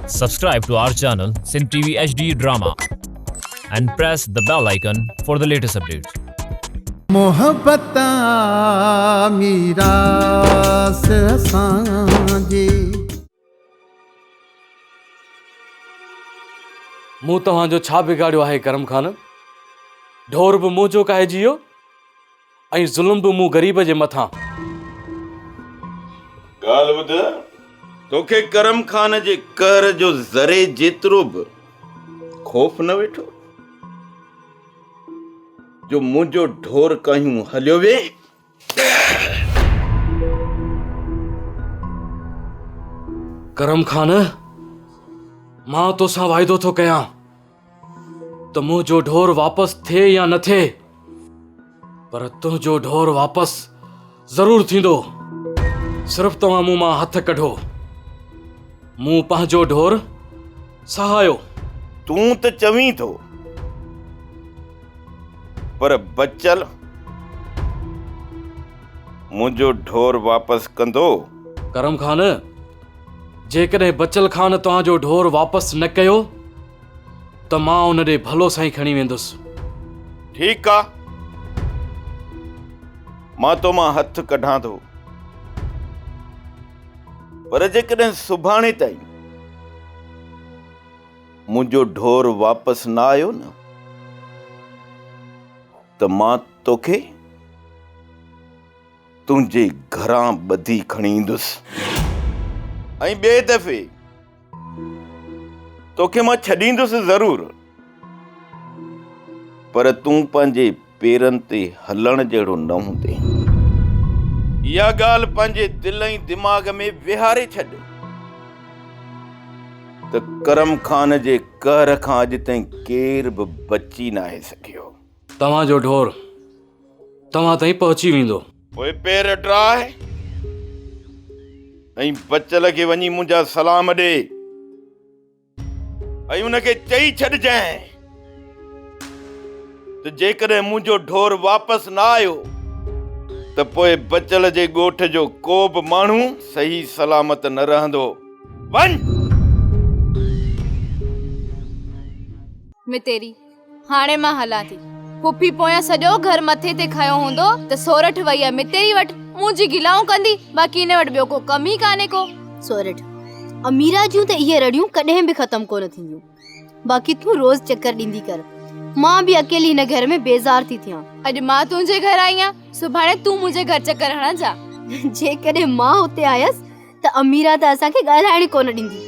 Subscribe to our channel Sin TV HD Drama and press the bell icon for the latest updates. मोहब्बत मीरास असांजे मूं तव्हांजो छा बिगाड़ियो आहे करम खान? ढोर बि मूं जो कहिजी वियो ऐं ज़ुल्म बि मूं ग़रीब जे मथां। ॻाल्हि ॿुध, तोखे करम खान जे कहर जो ज़रे जेतिरो बि ख़ौफ़ न वेठो जो मुंहिंजो ढोर कयूं हलियो वे। करम खान, मां तोसां वाइदो थो कयां त मुंहिंजो ढोर वापसि थिए या न थिए, पर तुंहिंजो ढोर वापसि ज़रूरु थींदो। सिर्फ़ु तव्हां मूं मां हथ कढो, मूं पंहिंजो ढोर सहायो। तूं त चवीं थो, पर बचल मुंहिंजो ढोर वापसि कंदो? करम खान, जेकॾहिं बचल खान तव्हांजो ढोर वापसि न कयो त मां उन ॾे भलो सां ई खणी वेंदुसि। ठीकु आहे, मां तो मां हथ कढां थो, पर जेकॾहिं सुभाणे ताईं मुंहिंजो ढोर वापसि न आयो न त मां तोखे तुंहिंजे घरां ॿधी खणी ईंदुसि ऐं ॿिए दफ़े तोखे मां छॾींदुसि ज़रूरु, पर तूं पंहिंजे पेरनि ते हलण जहिड़ो न हूंदे। इहा ॻाल्हि पंहिंजे दिल ऐं दिमाग़ में विहारे छॾ त करम खान जे कहर खां अॼु ताईं केर बि बची न आहे सघियो। तव्हांजो ढोर तव्हां ताईं पहुची वेंदो। पोइ पेर ड्राए ऐं बचल खे वञी मुंहिंजा सलाम ॾे ऐं उनखे चई छॾजांइ त जेकॾहिं मुंहिंजो ढोर वापसि न आयो त पोइ बचल जे ॻोठ जो को बि माण्हू सही सलामत न रहंदो। वञ। मितेरी, हाणे मां हलां थी। पुफी पोयां सॼो घर मथे ते खयो हूंदो त सोरठ वई आहे मितेरी वटि मुंहिंजी गिलाऊं कंदी, बाक़ी इन वटि ॿियो को कम ई कान्हे को। सोरठ, अमीरा जूं त इहे रड़ियूं कॾहिं बि ख़तम कोन थींदियूं। बाक़ी तूं रोज़ चक्कर ॾींदी कर, मां बि अकेली हिन घर में बेज़ार थी थियां। अॼु मां तुंहिंजे घर आई आहियां, सुभाणे तूं मुंहिंजे घर चक्कर हणण जा। जेकॾहिं मां हुते आयसि त अमीरा त असांखे ॻाल्हाइण कोन ॾींदी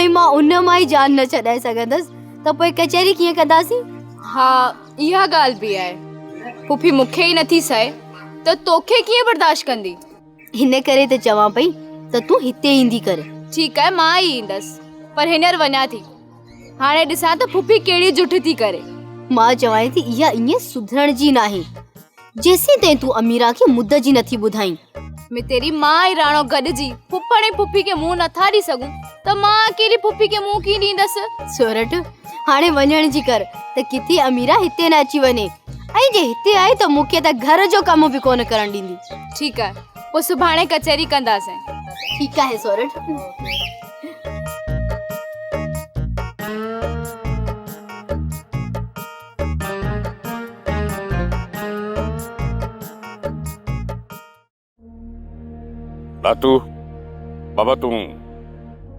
ऐं मां उन मां ई जान न छॾाए सघंदसि त पोइ कचहरी कीअं कंदासीं? हा, इहा ॻाल्हि बि आहे। पुफी मूंखे ई नथी सहे त तोखे कीअं बर्दाश्त कंदी? हिन करे त चवां पई त तूं हिते ईंदी कर। ठीकु आहे, मां ई ईंदसि, पर हींअर वञा थी। हाणे ॾिसां त पुफी कहिड़ी जुठ थी करे। मां चवां थी इहा ईअं सुधरण जी नाहे जेसीं ताईं तूं अमीरा खे मुद्द जी नथी ॿुधाई। मितेरी, मां ऐं राणो गॾिजी पुफड़ ऐं पुफी खे मुंहुं नथा ॾेई सघूं त मां अकेली पुफी खे मुंहुं कीअं ॾींदसि? सोरठ, हाणे वञण जी कर त किथे अमीरा हिते न अची वञे, ऐं जे हिते आहे त मूंखे त घर जो कम बि कोन करण ॾींदी। ठीकु आहे, पोइ सुभाणे कचहरी कंदासीं। ठीकु आहे सोरठ। लाटू, बाबा तूं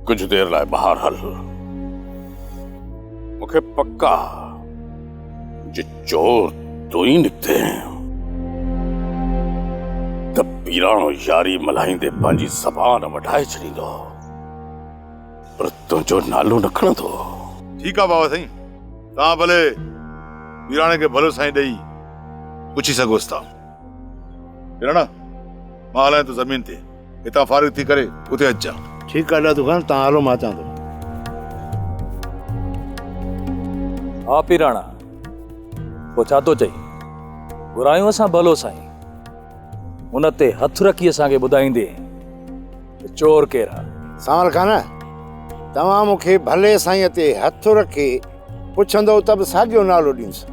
कुछ देर लाइ ॿाहिरि हल। मूंखे पक्का जे चोर तूं ई निकिते त पीराणो यारी मल्हाईंदे पंहिंजी ज़बान वधाए छॾींदो, पर तुंहिंजो नालो न खणंदो। ठीकु आहे बाबा साईं, तव्हां भले पीराणे खे भलो साईं ॾेई पुछी सघोसि था। पीराणा, मां हलां थो ज़मीन ते, हितां फारिग थी करे उते अचिजां। ठीकु आहे दादू खान, तव्हां हलो, मां अचां थो। हा पीराणा, पोइ छा थो चई? घुरायूं असां भलो साईं, उन ते हथ रखी असांखे ॿुधाईंदे चोर केरु आहे। सांवर खान, तव्हां मूंखे भले साईं ते हथ रखे पुछंदो त बि साॻियो नालो ॾींदुसि,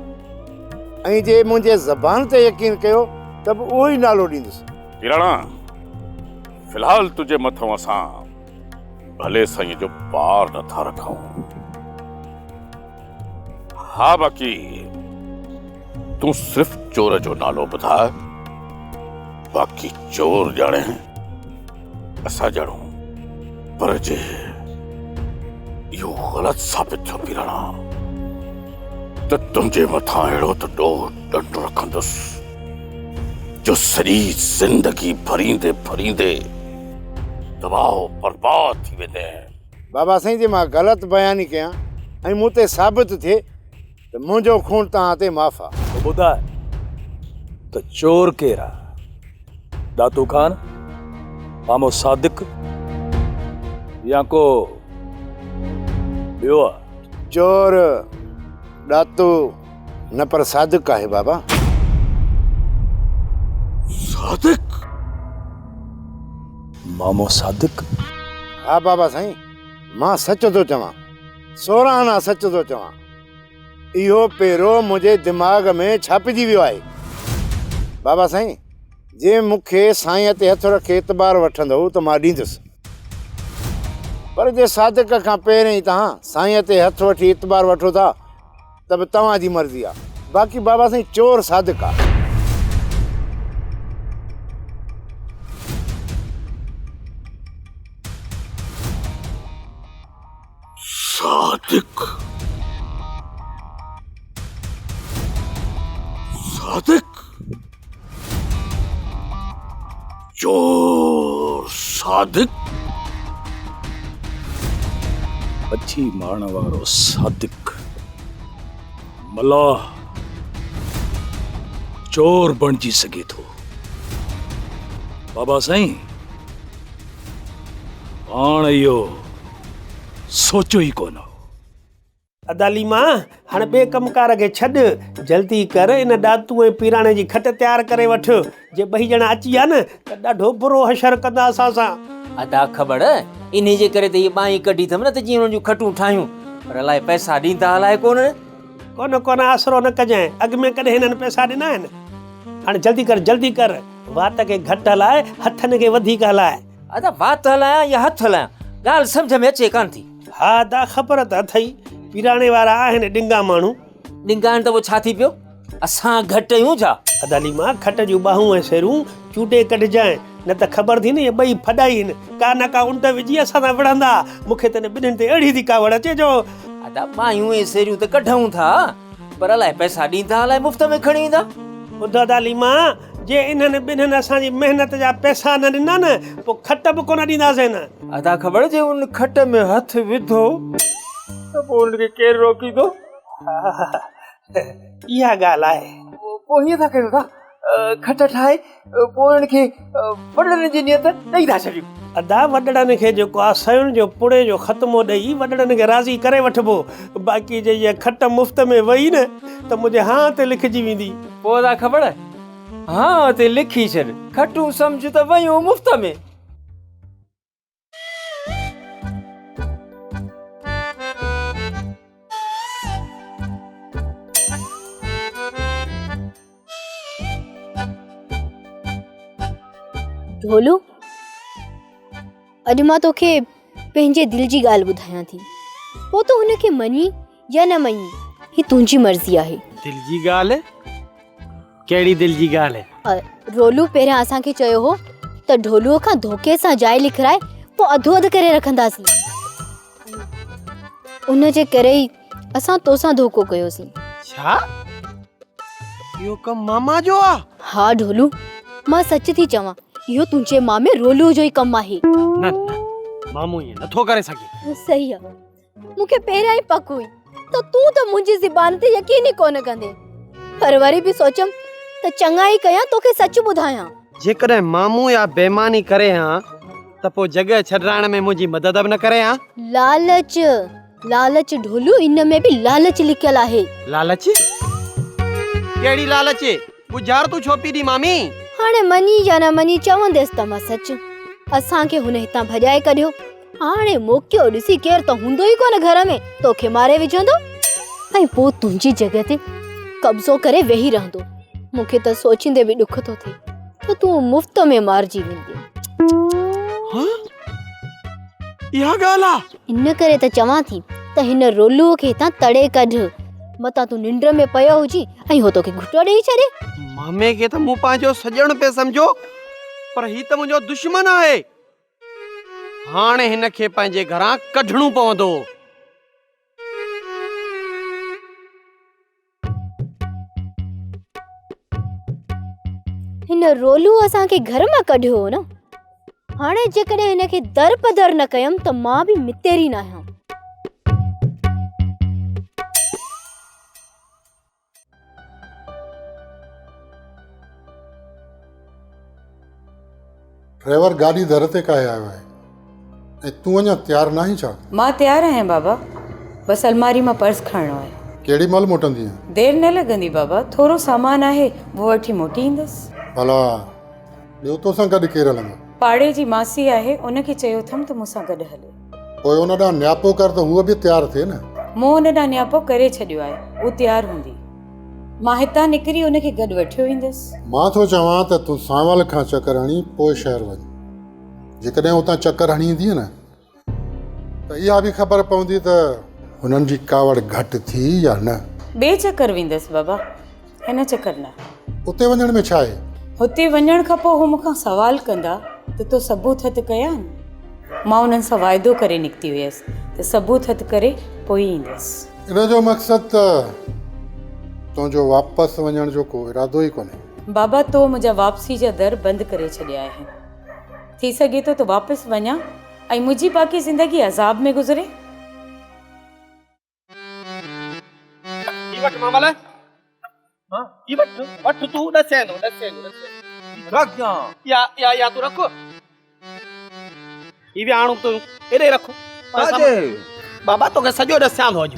ऐं जे मुंहिंजे ज़बान ते यकीन कयो त बि उहो ई नालो ॾींदुसि। पीराणा, फिलहाल तुझे मथों असां भले साईं जो पार नथा रखूं। हाँ बाक़ी तू सिर्फ चोर जो नालो ॿुधाए, बाक़ी चोर ॼाणे असां ॼाणूं। पर जे इहो ग़लति साबित थियो पीराणा त तुंहिंजे मथां अहिड़ो त ॾंडो रखंदुसि जो सॼी ज़िंदगी भरींदे भरींदे तबाह बर्बाद थी वेंदे। बाबा साईं जे मां ग़लति बयानी कयां ऐं मूं ते साबित थिए त मुंहिंजो खून तव्हां ते माफ़ आहे। तो ॿुधाए त चोर केरु आहे? दातू खान, मामो सादिक या को ॿियो आहे? चोर ॾातू न पर सादिक आहे बाबा। सादिक? मामो सादिक? हा बाबा साईं, मां सच थो चवां, 16 आना सच थो चवां। इहो पहिरों मुंहिंजे दिमाग़ में छापिजी वियो आहे। बाबा साईं, जे मूंखे साईं ते हथ रखे एतबार वठंदो त मां ॾींदुसि, पर जे सादिक खां पहिरीं ई तव्हां साईं ते हथ वठी एतबार वठो था त बि तव्हांजी मर्ज़ी आहे। बाक़ी बाबा साईं चोर सादिक आहे। सादिक? सादिक? चोर सादिक? अच्छी मारण वारो सादिक मल्लाह चोर बणजी सघे थो। बाबा साईं, पाण इहो सोचो ई कोन। अदाली मां हाणे ॿिए कमकार खे छॾ, जल्दी कर इन ॾातू ऐं पीराणे जी खट तयारु करे वठ। जे 2 ॼणा अची विया न त ॾाढो बुरो हशर कंदा असां सां। अदा ख़बर इन जे करे त इहे ॿाहीं कढी अथमि न त जीअं हुननि जूं खटूं ठाहियूं, पर अलाए पैसा ॾींदा अलाए कोन आसरो न कजांइ, अॻ में कॾहिं हिननि पैसा ॾिना आहिनि। हाणे जल्दी कर वात खे घटि हलाए, हथनि खे वधीक हलाए। अदा वात हलायां या हथ हलायां, ॻाल्हि सम्झ में अचे कान थी। हा अदा ख़बर त अथई, पीराणे वारा आहिनि ॾिंगा माण्हू। ॾिंगा आहिनि त पोइ छा थी पियो, असां घटि आहियूं छा? अदाली मां खट जूं ॿाहूं ऐं सेरूं चूडे कढजांइ, न त ख़बर थी न इहे ॿई फॾाई आहिनि। का न का उंट विझी असां सां विढ़ंदा। मूंखे त इन ॿिन्हिनि ते अहिड़ी थी कावड़ अचे जो। अदा ॿाहियूं ऐं सेरियूं त कढूं था, पर अलाए पैसा ॾींदा अलाए मुफ़्त में खणी ईंदा। ॿुध अदाली मां, जे इन्हनि ॿिन्हिनि असांजी महिनत जा पैसा न ॾिना न, पोइ खट बि कोन ॾींदासीं न। अदा ख़बर जे उन खट में हथ विधो त पोइ उनखे केरु रोकींदो? इहा ॻाल्हि आहे। पोइ हीअं था कयूं था, खट ठाहे पोइ उनखे वॾड़नि जी नियत ॾेई था छॾियूं। अदा वॾड़नि खे जेको आहे सयुनि जो पुड़े जो ख़त्मो ॾेई वॾड़नि खे राज़ी करे वठिबो। बाक़ी जे इहा खट मुफ़्त में वई न त मुंहिंजे हां ते लिखिजी वेंदी। पोइ अदा ख़बर हां ते लिखी छॾ, खटूं सम्झ त वयूं मुफ़्त में। ढोलू, अॼु मां तोखे पंहिंजे दिलि जी ॻाल्हि ॿुधायां थी, पोइ तूं हुनखे मञी या न मञी, ही तुंहिंजी मर्ज़ी आहे। दिलि जी ॻाल्हि? कहिड़ी दिलि जी ॻाल्हि आहे? रोलू पहिरियां असांखे चयो हो त ढोलूअ खां धोखे सां जाइ लिखाराए पोइ अधो अधु करे रखंदासीं। उन जे करे ई असां तोसां धोखो कयोसीं। छा? इहो कमु मामा जो आहे? हा ढोलू, मां सच थी चवां, इहो तुंहिंजे मामे रोलू जो ई कमु आहे। न मामू ईअं नथो करे सघे। सही आहे, मूंखे पहिरियां ई पक हुई त तूं त मुंहिंजी ज़बान ते यकीन ई कोन कंदे, पर वरी बि सोचम त चङा ई कयां तोखे सच ॿुधायां। जेकॾहिं मामू या बेईमानी करे हा त पोइ जॻह छॾाइण में मुंहिंजी मदद बि न करे हा। लालच, लालच ढोलू, इन में बि लालच लिखियल आहे। लालच? कहिड़ी लालच? गुज़ार तूं छो पी दी मामी? हाणे मनी या न मनी चवंदेसि त मां सच। असांखे हुन हितां भॼाए कढियो, हाणे मोकियो ॾिसी केरु त हूंदो ई कोन घर में, तोखे मारे विझंदो ऐं पोइ तुंहिंजी जॻह ते कब्ज़ो करे वेही रहंदो। मूंखे त सोचींदे बि ॾुख थो थिए त तूं मुफ़्त में मारजी वेंदी। इहा ॻाल्हि आहे? इन करे त चवां थी त हिन रोलूअ खे हितां तड़े कढ। मतां तूं निंड में पियो हुजी ऐं हो तोखे घुटो ॾेई छॾे। मामे खे त मूं पंहिंजो सॼण पे सम्झो, पर ही त मुंहिंजो दुश्मन आहे। हाणे हिन खे पंहिंजे घरां कढणो पवंदो। हिन रोलू असांखे घर मां कढियो हो न। हाणे जेकॾहिं हिन खे दर पदर न कयमि त मां बि मितेरी न आहियां। ड्राइवर गाड़ी दर ते काहे आयो आहे ऐं तूं अञा तयारु न आहीं छा? मां तयारु आहियां बाबा, बस अलमारी मां पर्स खणणो आहे। केॾी महिल मोटंदी? देर न लॻंदी बाबा, थोरो सामान आहे वो वठी मोटी ईंदसि। भला ॿियो तोसां गॾु केरु हलंदो? पाड़े जी मासी आहे, उनखे चयो अथमि त मूंसां गॾु हले। पोइ उन ॾांहुं न्यापो कर त हूअ बि तयारु थिए न। मूं हुन ॾांहुं न्यापो करे छॾियो आहे, उहो तयारु हूंदी। मां हितां निकिरी उनखे गॾु वठी ईंदसि। मां थो चवां त तूं सांवल खां चकर हणी पोइ शहर वञ। जेकॾहिं उतां चकर हणी ईंदीअ न त इहा बि ख़बर पवंदी त हुननि जी कावड़ घटि थी या न। ॿिए चकर वेंदसि बाबा, हिन चकर न। उते वञण में छा आहे? हुते वञण खां पोइ हू मूंखां सवाल कंदा त तो सबूत हथ कया न। मां उन्हनि सां वाइदो करे निकिती हुयसि त सबूत हथ करे पोइ ईंदसि। इन जो मक़सदु त तुंहिंजो वापसि वञण जो को इरादो ई कोन्हे। बाबा तो मुंहिंजा वापसी जा दर बंदि करे छॾिया आहिनि। थी सघे थो त वापसि वञा ऐं मुंहिंजी बाक़ी ज़िंदगी अज़ाब में गुज़रे। वठ मामल, हां ई वठ तू दसे या तू रखो ई भी आणू तू एरे रखो। अरे बाबा तोखे सॼो दस्यां थो अॼु।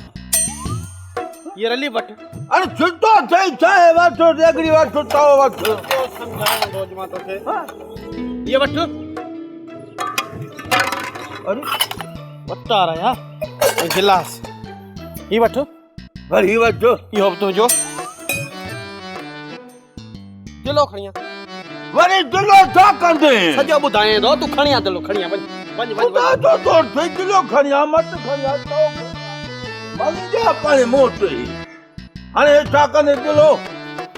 ये रली वठ। अरे छुट्टो थे चाहे वठो रेगड़ी वठो तो वठो समझाऊं रोज मां तोखे। ये वठ। अरे वट्टा रहा गिलास ई वठ। वरी वठो इहो तुंहिंजो दिलो खणिया। वरी दिलो छा कंदे? सॼो ॿुधाए थो, तूं खणिया दिलो खणिया। वञ तो दिलो खणिया मत खणिया तो मनी जा पाए मोट हाणे छा कंदे दिलो?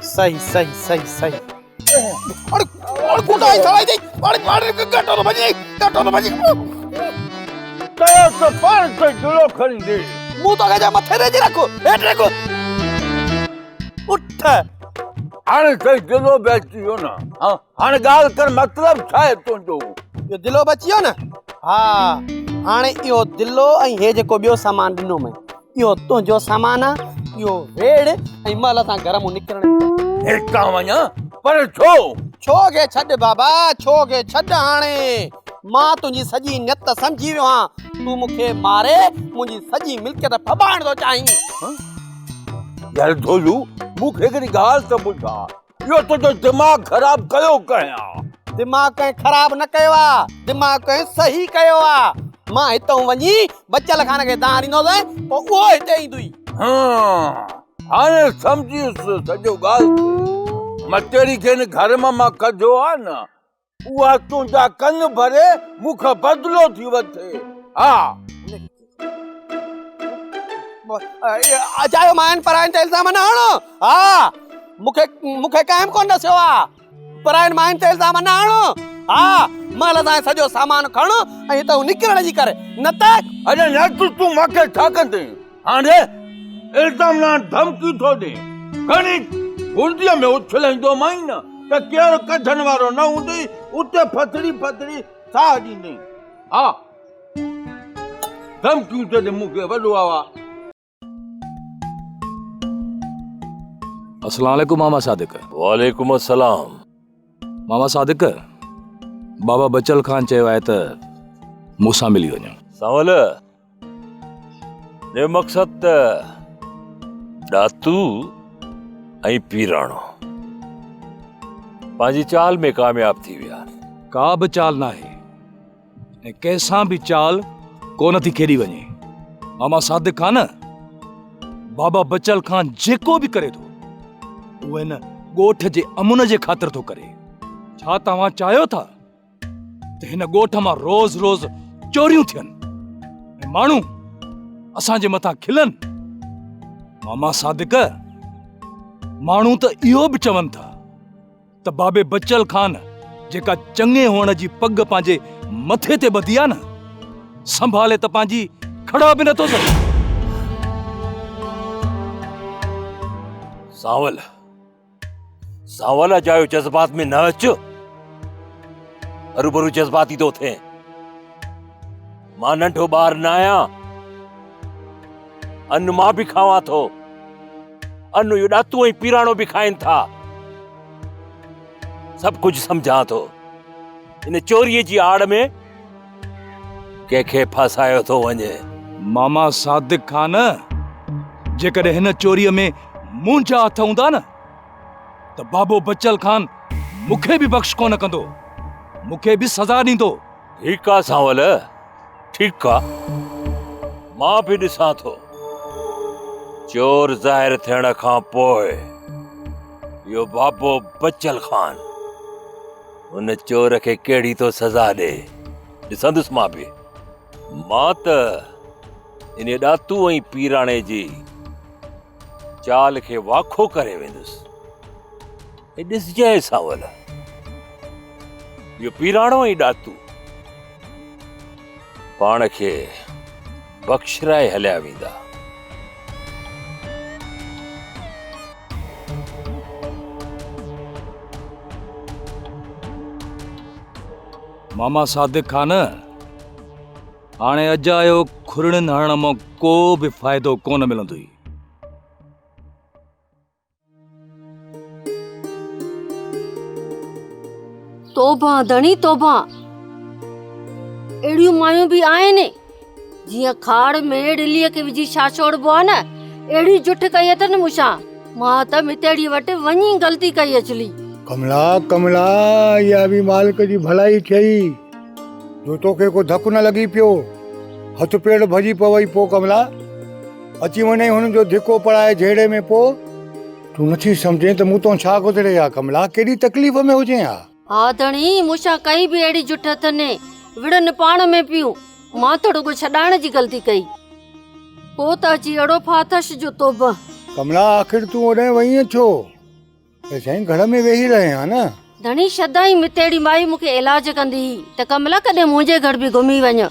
सही सही सही सही। और कुटाई थवाई दे और गटो तो बजी कयो तो पाण से दिलो खणी दे। मुंह तो गजा मथे रे रखो हेठ रखो। उठ हाणे सही दिलो बचियो न। हाणे ॻाल्हि कर मतलब छा आहे तुंहिंजो? यो दिलो बचियो न। हा हाणे इहो दिलो ऐं हे जेको ॿियो सामान ॾिनो मैं इहो तुंहिंजो सामान आहे। इहो वेड़ ऐं महिल सां घर मां निकिरण हेठां वञा पर छो खे छॾ बाबा, छो खे छॾ। हाणे मां तुंहिंजी सॼी नियत सम्झी वियो आहियां। तूं मूंखे मारे मुंहिंजी सॼी मिल्कियत फबाइण थो चाहीं। यार धोलू मूंखे हिकिड़ी ॻाल्हि त ॿुधा, इहो तुंहिंजो दिमाग़ ख़राब कयो कयां? दिमाग़ कंहिं ख़राब न कयो आहे, दिमाग़ कंहिं सही कयो आहे। मां हितां वञी बचल खान खे दान ॾींदोसि पोइ उहो हिते ईंदुई। हाणे सम्झियुसि सॼो ॻाल्हि। मतेरी खे घर मां कढियो आहे न, उहा तुंहिंजा कन भरे मूंखे बदिलो थी वठे। हा अजायो माइन पराइन ते इल्ज़ाम न हणो। हा मूंखे कायम कोन दसियो आहे। पराइन माइन ते इल्ज़ाम न हणो। हा महिल सां सॼो सामान खणो ऐं हितां निकिरण जी करे न त। अरे न तूं मूंखे छा कंदे? हाणे इल्ज़ाम न धमकी थो ॾे। खणी गुंडीअ में उछलंदो माई न त केरु कढण वारो न हूंदी, उते फतड़ी फतड़ी साह ॾींदे। हा धमकियूं त ॾे मूंखे वॾो आवाज़। अस्सलाम वालेकुम मामा सादिक। वालेकुम अस्सलाम। मामा सादिक, बाबा बचल खान चयो आहे त मूंसां मिली वञो। सवाल ने मक़सद त डातू ऐं पीराणो पंहिंजी चाल में कामयाब थी विया। का बि चाल न आहे ऐं कंहिंसां बि चाल कोन थी खेॾी वञे। मामा सादिक खान, बाबा बचल खान जेको बि करे थो उहो हिन ॻोठ जे अमुन जे ख़ातिर थो करे। छा तव्हां चाहियो था त हिन ॻोठ मां रोज़ रोज़ चोरियूं थियनि? माण्हू असांजे मथां खिलन। मामा सादिक माण्हू त इहो बि चवनि था त बाबे बच्चल खान जेका चङे हुअण जी पग पंहिंजे मथे ते ॿधी आहे न, संभाले त पंहिंजी खड़ा बि नथो सघे। सावल सावल जायो जज्बात में न अच, हरूभरू जज्बाती तो थे। मां नंढो ॿार न आहियां, अन्न मां बि खावां थो, अन्न इहो ॾातू ऐं पीराणो बि खाइनि था। सब कुछ समझा थो। इन चोरीअ जी आड़ में कंहिंखे फसायो थो वञे। मामा सादिक खान, जेकॾहिं हिन चोरीअ में मुंहिंजा हथ हूंदा न त बाबो बच्चल खान मूंखे बि बख़्श कोन कंदो, मूंखे बि सज़ा ॾींदो। ठीकु आहे सावल, ठीकु आहे, मां बि ॾिसां थो। चोर ज़ाहिर थियण खां पोइ इहो बाबो बच्चल खान उन चोर खे कहिड़ी तो सज़ा ॾे, ॾिसंदुसि मां बि। मां त इन ॾातू ऐं पीराणे जी चाल खे वाखो करे वेंदुसि। ऐं ॾिसजांइ सावल, इहो पीराणो ऐं ॾातू पाण खे बख़्शराए हलिया वेंदा। मामा सादिक खान, हाणे अजायो खुरड़िन हणण मां को बि फ़ाइदो कोन मिलंदुई। तोबा धणी तोबा, अहिड़ियूं मायूं बि आहिनि जीअं खाड़ में ॾिलीअ खे विझी छाछोड़बो आहे न, अहिड़ी जुठ कई अथनि मूंसां। मां त मितेड़ी वटि वञी ग़लती कई अचली। कमला कमला, इहा बि मालिक जी भलाई थियई जो तोखे को धकु न लॻी पियो, हथ पेर भॼी पवई। पो कमला अची वञे हुन जो धिको पड़ाए झेड़े में, पो तूं नथी सम्झे त मूं तो छा गुज़रे आ। कमला केॾी तकलीफ़ में हुजे हा। हा धणी, मूंसां कई बि अहिड़ी जुठ अथनि, विड़नि पाण में पियूं। मां त रुॻो छॾाइण जी ग़लती कई, पो त अची अहिड़ो फाथस जो तोबा। कमला आख़िर तूं ओॾे वई छो? साईं घर में वेही रहे हा न। धणी सदाई मितेड़ी माई मूंखे इलाज कंदी ही त कमला कॾहिं मुंहिंजे घर बि घुमी वञ।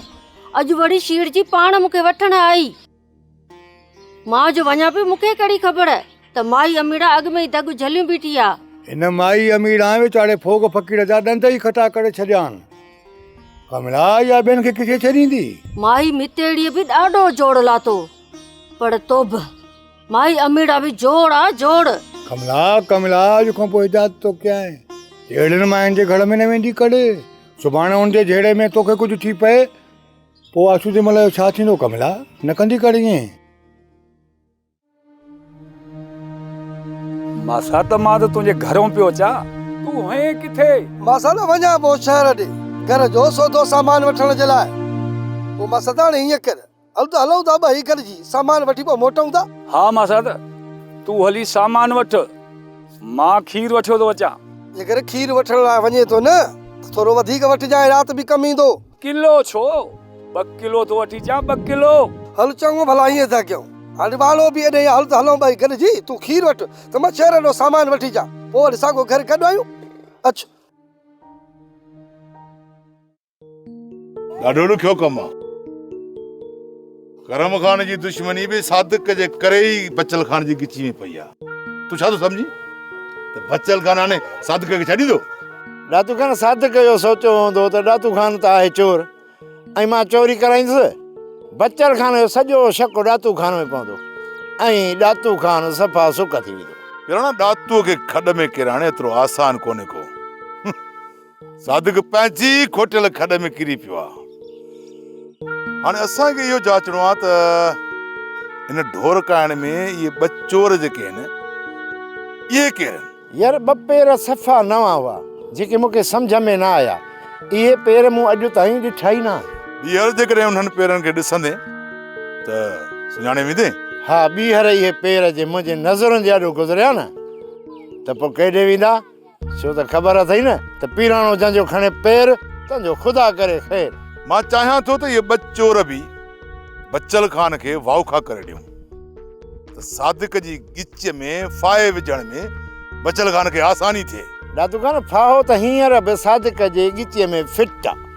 अॼु वरी शीर जी पाण मूंखे वठण आई। मां जो वञा पई, मूंखे कहिड़ी ख़बर त माई अमीड़ा अॻ में ई दग झलियूं बीठी आ। हिन माई अमीड़ा वीचारे फोग फ़कीर जा ॾंद ई खटा करे छॾियान। कमला इहा ॿियनि खे किथे छॾींदी? माई मितेड़ीअ बि ॾाढो जोड़ लाथो, पर तोब माई अमीड़ा बि जोड़ आ जोड़। कमला कमला, अॼु खां पोइ हिदायत तो कयां, अहिड़नि मायुनि जे घर में न वेंदी कॾे। सुभाणे हुनजे झेड़े में तोखे कुझु थी पए, पोइ आसूं जे महिल छा थींदो? कमला न कंदी कर ईअं। मासा त मां त तुंहिंजे घरों पियो अचां, तूं है किथे? मासा न वञा पोइ शहर ॾे घर जो सौदो सामान वठण जे लाइ। पोइ मां सदाणे हीअं कर, हल त हलूं था ॿई गॾिजी सामान वठी पोइ मोटूं था। हा मासा त तूं हली सामान वठ, मां खीर वठियो थो अचां। जेकर खीर वठण लाइ वञे थो न थोरो वधीक वठिजांइ, राति बि कम ईंदो। किलो छो, 2 किलो तो वठी जा, 2 किलो। हल चङो भला ईअं था कयूं, हाणे वालो बि एॾे, हल त हलूं ॿई गॾिजी। तूं खीर वठ त मां शहर जो सामान वठी जा, पोइ वरी साॻो घर कढ आयूं। अच्छा ॾाढो ॾुखियो कमु आहे। करम खान जी दुश्मनी बि सादिक जे करे ई बच्चल खान जी गिची में पई आहे। तूं छा थो सम्झी त बच्चल खान हाणे सादिक खे छॾींदो? ॾातू खान सादिक जो सोचियो हूंदो त ॾातू खान त आहे चोर ऐं मां चोरी कराईंदुसि। बच्चल खान जो सॼो शक ॾातू खान में पवंदो ऐं ॾातू खान सफ़ा सुक थी वेंदो। पीराणा ॾातूअ खे खॾ में किराणे एतिरो आसान कोन्हे को। सादिक पंहिंजी खोटियल खॾ में किरी पियो आहे। हाणे असांखे इहो जाचणो आहे त हिन ढोर काइण में इहे 2 चोर जेके आहिनि इहे केरु आहिनि? यार 2 पेर सफ़ा नवां हुआ जेके मूंखे सम्झ में न आया। इहे पेर मूं अॼु ताईं ॾिठा ई न। ॿीहर जेकॾहिं उन्हनि पेरनि खे ॾिसंदे त सुञाणे वेंदे? हा, ॿीहर इहे पेर जे मुंहिंजे नज़रुनि जे ॾाढो गुज़रिया न त पोइ केॾे वेंदा? छो त ख़बर अथई न त पीराणो जंहिंजो खणे पेर तंहिंजो ख़ुदा करे ख़ैर। मां चाहियां थो त इहे 2 चोर बि बचल खान खे वाउखा करे ॾियूं त सादिक जी गिच में फाए विझण में बचल खान खे आसानी थिए। दादू खान फाहो त हींअर बि सादिक जे गिचीअ में फिट आहे।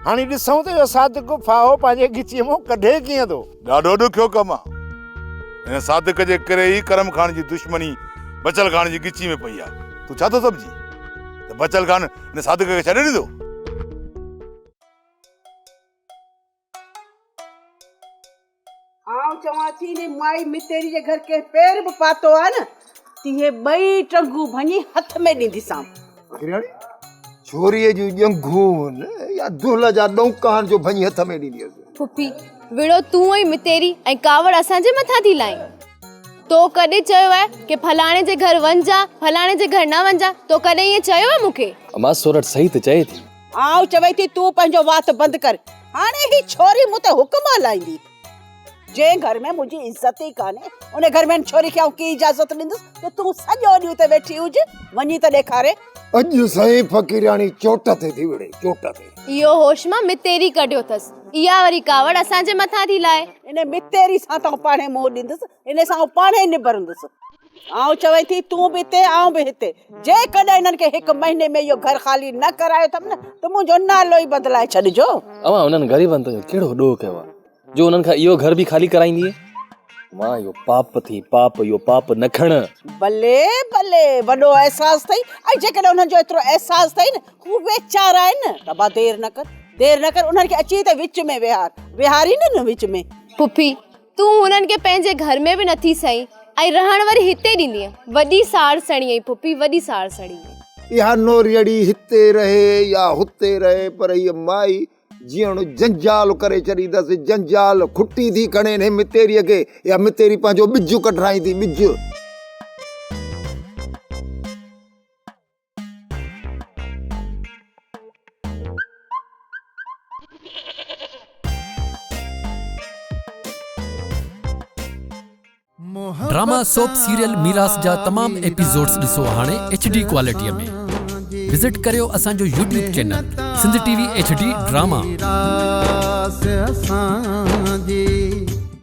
हाणे ॾिसूं त इहो सादिक फाहो पंहिंजे गिचीअ मां कढे कीअं थो। ॾाढो ॾुखियो कमु आहे। हिन सादिक जे करे ई करम खान जी दुश्मनी बचल खान जी गिची में पई आहे। तूं छा थो सम्झी त बचल खान हिन सादिक खे छॾे ॾींदो? आउं चवां थी ने माई मितेरी जे घर के पैर बि पातो आहे न तीहे ॿई टंगू भञी हथ में ॾींदीसां। छोरीअ जूं ॼंघूं या दुल्ह जा ॾौकान जो भञी हथ में ॾींदी। पुफी विड़ो तूं ई मितेरी ऐं कावड़ असांजे मथां थी लाहीं। तो कॾहिं चयो आहे कि फलाणे जे घर वञा फलाणे जे घर न वञा? तो कॾहिं ईअं चयो आहे मूंखे? अमा सोरठ सही त चए थी। आउं चवई थी तूं पंहिंजो वात बंदि कर। हाणे ही छोरी मूं ते हुकुम हलाईंदी। जे घर में मुंहिंजी इज्जत ई कान्हे उन घर में छोरी खे आउं की इजाज़त ॾींदुसि त तूं सॼो ॾींहुं ते वेठी हुज वञी त ॾेखारे। अॼु साईं फ़कीराणी चोट ते थी विड़े चोट ते। इहो होश मां मितेरी कढियो अथसि। इहा वरी कावड़ असांजे मथां थी लाए। इन मितेरी सां त पाणे मुंहुं ॾींदुसि इन सां पाणे निबरंदुसि। आउं चवई थी तूं बि हिते आउं बि हिते। जे कॾहिं इन्हनि खे हिकु महीने में इहो घर ख़ाली न करायो अथमि न त मुंहिंजो नालो ई बदिलाए छॾिजो। अमा उन्हनि ग़रीबनि ते कहिड़ो ॾोह कयो आहे जो उन्हनि खां इहो घर बि ख़ाली कराईंदी। मां इहो पाप थी पाप इहो पाप न खण। भले भले वॾो अहसास अथई ऐं जेकॾहिं उन्हनि जो एतिरो अहसास अथई न हू वेचारा आहिनि न त बा देर न कर उन्हनि खे अची त विच में विहारी न विच में। पुफी तूं उन्हनि खे पंहिंजे घर में बि नथी सही ऐं रहण वरी हिते ॾींदीअ। वॾी साड़ सड़ी आई पुफी वॾी साड़ सड़ी। इहा नोरियड़ी हिते रहे या हुते रहे पर हीअ माई जीअं जंजाल करे छॾींदसि। जंजाल खुटी थी खणे हिन मितेरीअ खे या मितेरी पंहिंजो ॿिजु कढाईंदी ॿिजु। ड्रामा सोप सीरियल मीरास जा तमाम एपिसोड्स ॾिसो हाणे HD क्वालिटीअ में। विजिट करियो असांजो YouTube channel Sindh TV HD drama.